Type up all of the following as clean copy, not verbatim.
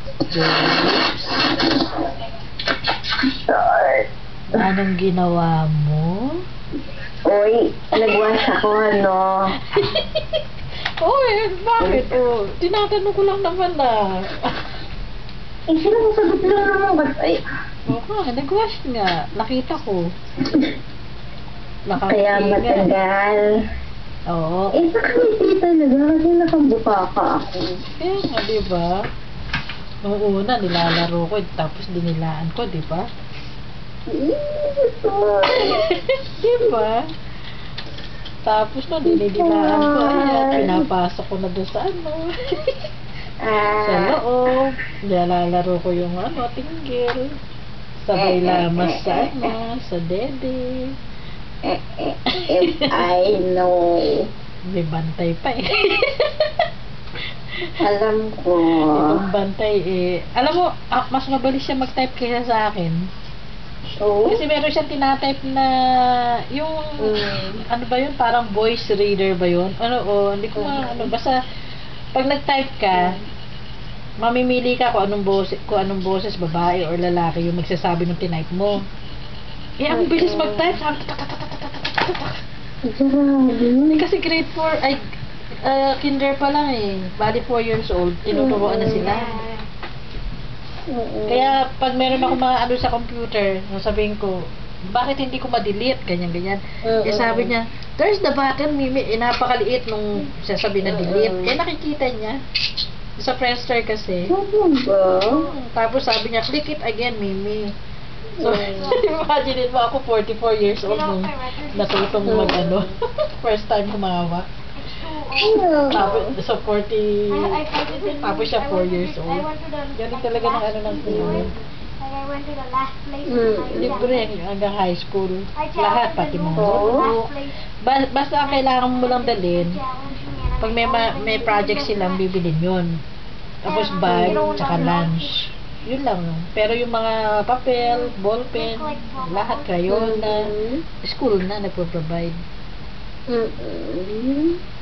Oops. Short. Anong ginawa mo? Uy, nagwash ako, ano? Oy, bakit? Oh, tinatanong ko lang naman na. Eh, sinasagot lang naman ba? Ay, Oo nga, nag-wash nga. Nakita ko. kaya matagal. Oo. Eh, nakangiti talaga kasi nakabuka ka ako. Kaya nga, diba? Nung una, nilalaro ko, tapos dinilaan ko, diba? Diba? Tapos no, dinidilaan ko, ayan, pinapasok ko na doon sa ano. Sa loob. Nilalaro ko yung ano, tinggil. Sabay lamas sa ano, sa dede. If I know. May bantay pa eh. Alam ko. Itong bantay eh. Alam mo, mas mabilis siya mag-type kaysa sa akin. Oh? Kasi meron siyang tinatype na yung ano ba yun? Parang voice reader ba yun? Ano o, hindi ko ano, basta pag nag-type ka, mamimili ka kung anong boses, babae or lalaki yung magsasabi ng tinype mo. Eh, ang bilis mag-type. Grabe. Kasi grade 4, ay, kinder pa lang eh. Bali 4 years old, tinuturoan na sila. Kaya pag meron ako mga ano sa computer, sabihin ko, bakit hindi ko ma-delete? Ganyan-ganyan. Eh sabi niya, there's the button, Mimi. Eh napakaliit nung sasabihin na delete. Eh nakikita niya. Sa Friendster kasi. Tapos sabi niya, click it again, Mimi. So, imagine mo ako 44 years old nung natutong mag-ano. First time humawak. Tapos, so 40, tapos siya 4 years old. Ganun talaga ng ano ng phone. Libre hanggang high school. Lahat, pati mga notebook. Basta ang kailangan mo lang dalhin, pag may project silang bibilin yun. Tapos bag, tsaka lunch. Yun lang. Pero yung mga papel, ballpen, lahat, crayon na, school na nagpo-provide.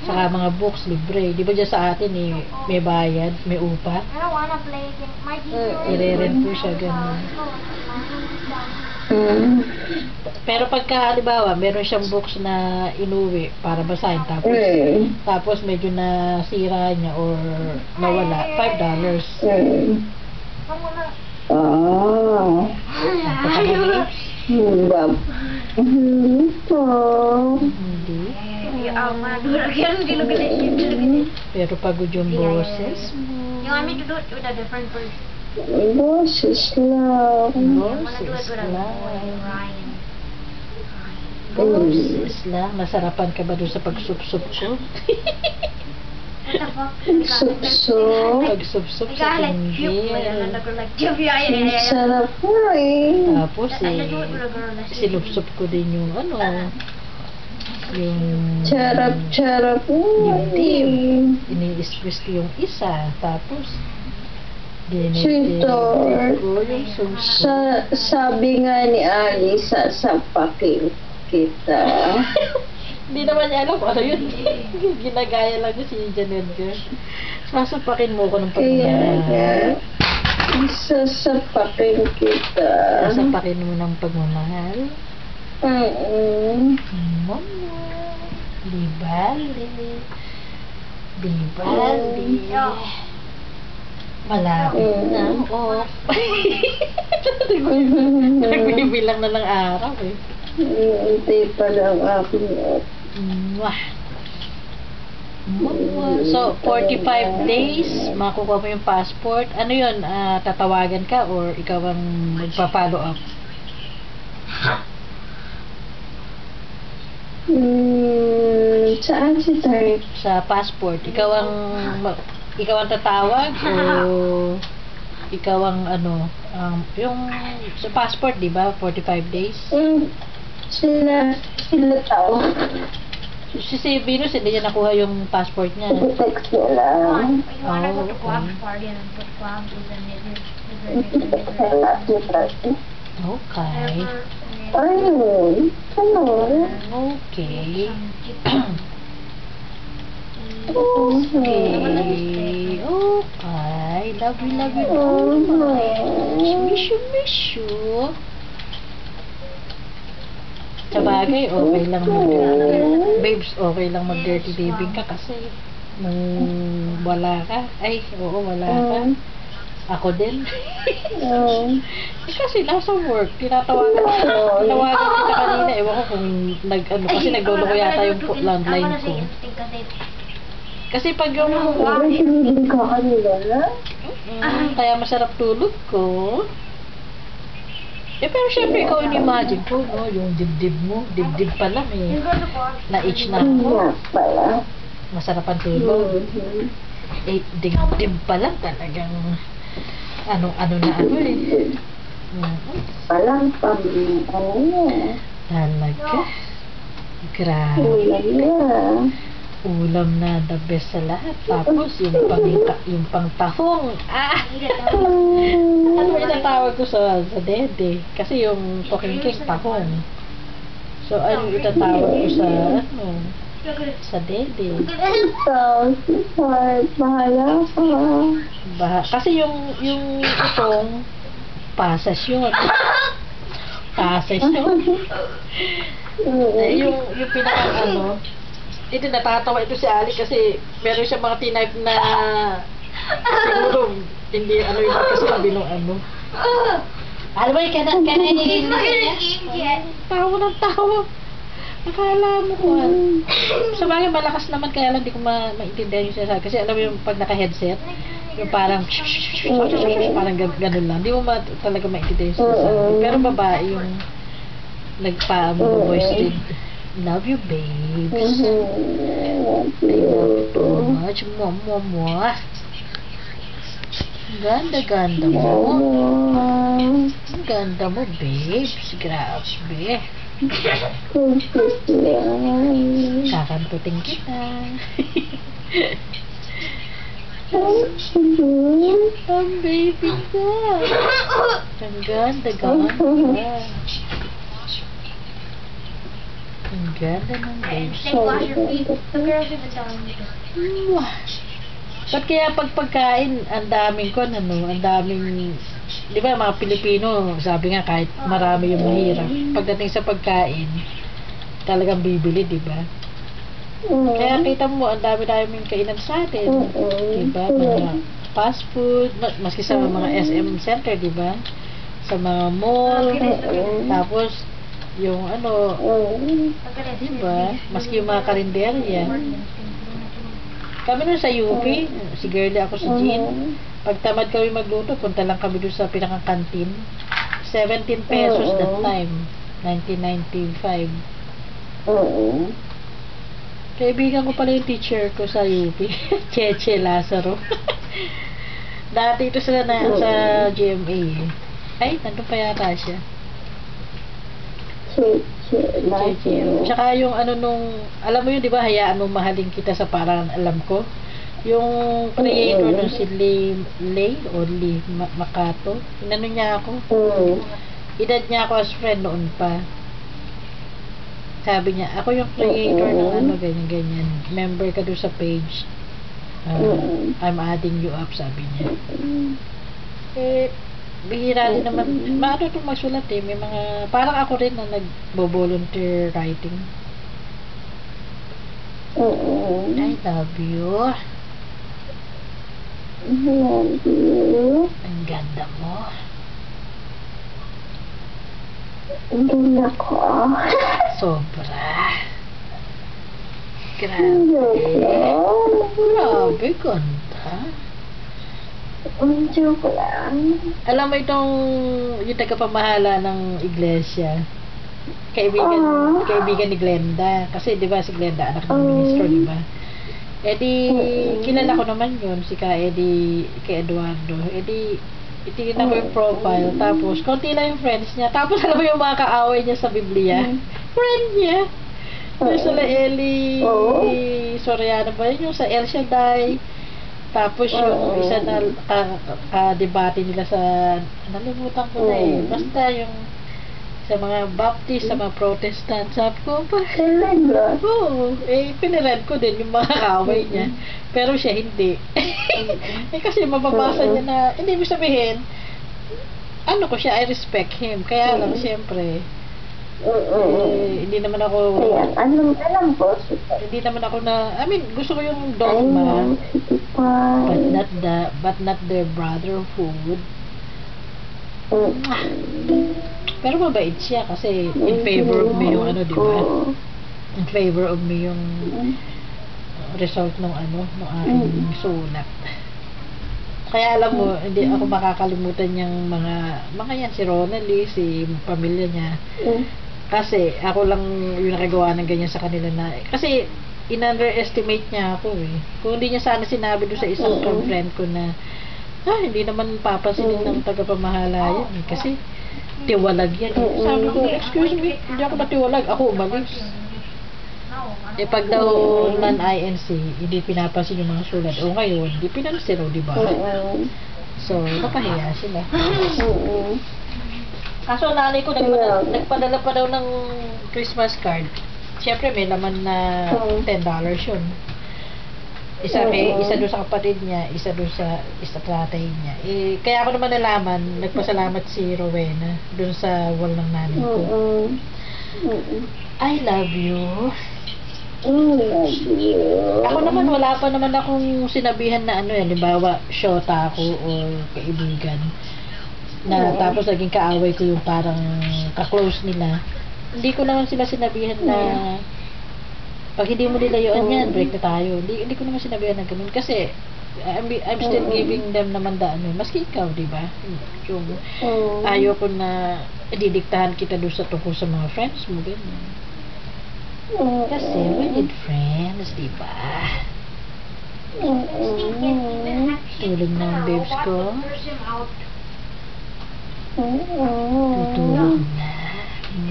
Saka mga books, libre. Di ba dyan sa atin eh, may bayad, may upa? I-rent po siya, gano'n. Pero pagka, halimbawa, meron siyang books na inuwi para basahin, tapos medyo nasira niya or nawala, $5. Hindi po. Hindi. Pero pagod yung boses mo. You want me to do it with a different person? Boses lang. Boses lang. Boses lang. Nasarapan ka ba doon sa pagsup-sup ko? What the fuck? Sup-sup. Pagsup-sup sa tinggil. Ang sarap po eh. Tapos sinup-sup ko din yung ano, yung Charap-charap po yung tip. eh. Ini-squeeze ko yung isa. Tapos Sweetheart. ko yung sup-sup. Sabi nga ni Ali, sasapakin kita. Hindi naman niya alam kung ano yun. Ginagaya lang niya si Janet Girl. Sasapakin mo ko ng pagmamahal. Kaya sasapakin kita. Sasapakin mo ng pagmamahal. Mama. Di bali. Di bali. Malapit na. Oh. Nagbibilang na ng araw eh. Hindi pa lang aking Mwah. So, 45 days, makukuha mo yung passport. Ano yun? Tatawagan ka or ikaw ang magpa-follow up? Saan si Tay? Sa passport. Ikaw ang tatawag o ikaw ang ano, yung sa passport, di ba? 45 days? Sila tao. Si Venus, hindi niya nakuha yung passport niya. Text nila. You wanna go to club's party and put club Okay. Ayun. Ano? Okay. Okay. Okay. Love you so much. Miss you. Sabagay, okay lang babes, okay lang mag-dirty dating ka kasi nung wala ka. Ay, oo, wala ka. Ako din. Eh, kasi nasa work, tinatawagan kita kanina. Ewan ko kung kasi naglolo ko yata yung landline ko. Kasi pag yung kaya masarap tulog ko. Eh, pero syempre, ikaw in-imagine ko, no? Yung dibdib mo, dibdib pa lang eh. Na-itch na ako. Masarap ang tulog. Eh, dibdib pa lang talagang ano eh. Palang Talaga. Grabe. Ulam na the best sa lahat. Tapos, yung pang-tahong. Ano yung itatawag ko sa dede? Kasi yung talking cake, tahong. So, ano yung itatawag ko sa dede? Bahala ka. Kasi yung itong pasas yun. Pasas yun. Yung pinaka ito natatawa ito si Ali kasi meron siya mga tinype na siguro hindi yung kasi nung alam mo yung tawa ng tawa. Akala mo ko sa bagay malakas naman kaya lang di ko maintindihan yung sinasabi kasi alam mo yung pag naka-headset yung parang parang ganun lang di mo talaga maintindihan yung sinasabi pero babae yung voice read. Love you, babes. I love you so much. Mwah. Ganda mo. Ganda mo, babes. Grabe. Kakantutin kita. Ang baby ko. Ang ganda. Ang ganda ng babes. Wash your feet. The girls even telling me this. Ba't kaya pagkain, ang daming di ba mga Pilipino, sabi nga kahit marami yung mahirap, pagdating sa pagkain, talagang bibili, di ba? Kaya kita mo, ang dami-daming kainan sa atin, di ba? Mga fast food, maski sa mga SM center, di ba? Sa mga mall, tapos, yung diba? Maski yung mga karinderya. Kami nun sa UP, si Girlie ako si Jean. Pag tamad kami magluto, punta lang kami doon sa pinaka-kantin. 17 pesos that time. 1995. Kaibigan ko pala yung teacher ko sa UP. Cheche Lazaro. Dati ito sila sa GMA. Ay, nandun pa yata siya. Tsaka yung alam mo yun, di ba, hayaan mo mahalin kita sa parang alam ko. Yung creator nun si Lay Makato, inano niya ako. Edad niya ako as friend noon pa. Sabi niya, ako yung creator ng ganyan. Member ka doon sa page. I'm adding you up, sabi niya. Bihira din naman. Maano itong magsulat eh. May mga, parang ako rin na nagbo-volunteer writing. I love you. Love you. Ang ganda mo. Ang ganda ko. Sobra. Grabe, ganda. Joke lang. Alam mo yung tagapamahala ng iglesia, kaibigan ni Glenda, kasi di ba si Glenda anak ng ministro, di ba? Eh di kilala ko naman yun si kay Eduardo. Eh di itingnan ko yung profile, tapos konti lang yung friends niya, tapos alam mo yung mga kaaway niya sa Biblia, friend niya yung sa Eli Soriano ba yun, yung sa El Shaddai. Tapos yung isa na debate nila sa nalimutan ko na basta yung sa mga Baptist, sa mga Protestant. Sabi ko, ba? Talaga? Oo, piniread ko din yung mga kaway niya. Pero siya hindi. Kasi mababasa niya na, hindi mo sabihin, ano ko siya, I respect him. Kaya lang, siyempre, hindi naman ako, Ayan, alam ko. hindi naman ako na, I mean, gusto ko yung dogma, but not their brotherhood. Pero mabait siya kasi in favor of me yung ano, di ba? In favor of me yung result ng ano, ng aking sulat. Kaya alam mo, hindi ako makakalimutan yung mga yan, si Ronald, si pamilya niya. Kasi ako lang yung nakagawa ng ganyan sa kanila na, kasi in-underestimate niya ako eh. Kung hindi niya sana sinabi doon sa isang friend ko na, hindi naman papansinin ng tagapamahala yan eh. Kasi tiwalag yan eh. Sabi ko, excuse me, hindi ako natiwalag, ako umalis. Eh pag daw non-INC, hindi pinapansin yung mga sulat. O ngayon, hindi pinansin o, diba? So, napahiya sila. Kaso nanay ko nagpadala pa daw ng Christmas card. Siyempre may laman na $10 yun. Isa doon sa kapatid niya, isa doon sa tatay niya. Kaya ako naman nalaman, nagpasalamat si Rowena doon sa wall ng nanay ko. I love you. Ako naman, wala pa naman akong sinabihan na ano yan, halimbawa, syota ako o kaibigan. Na tapos naging kaaway ko yung parang ka-close nila. Hindi ko naman sila sinabihan na pag hindi mo nilayuan yan, break na tayo. Hindi ko naman sinabihan na ganun. Kasi I'm still giving them naman the ano. Maski ikaw, di ba? Yung ayaw ko na didiktahan kita doon sa tungkol sa mga friends mo, ganyan. Kasi we need friends, di ba? Tulog na ang babes ko. Tutulog na.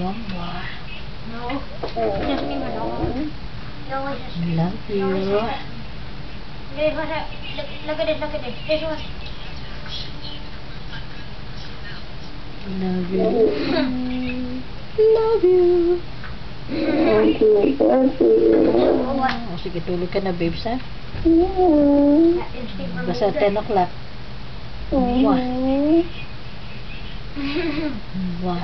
Mwah. No. Just me alone. Love you. Look at this. This one. Love you. Love you. Oh, sige, tulog ka na, babes, ha? Basta 10 o'clock. Mwah. Mwah.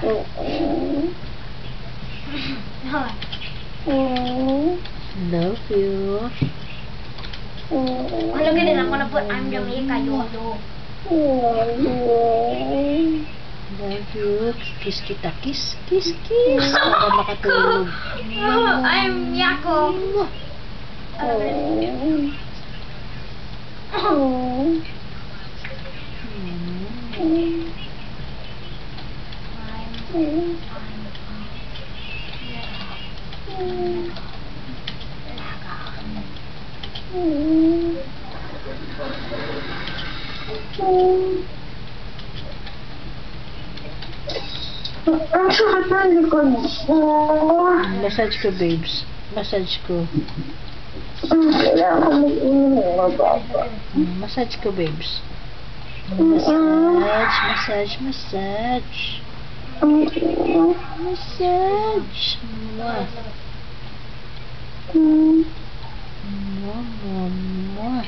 Love you. Oh, look at this. I'm gonna put I'm Jamaica, YOLO. Love you. Kiss kita. Kiss. Para makatulog. I'm Yako. Massage ko, babes. Massage ko. Massage ko, babes. Massage. Mwah. Mwah.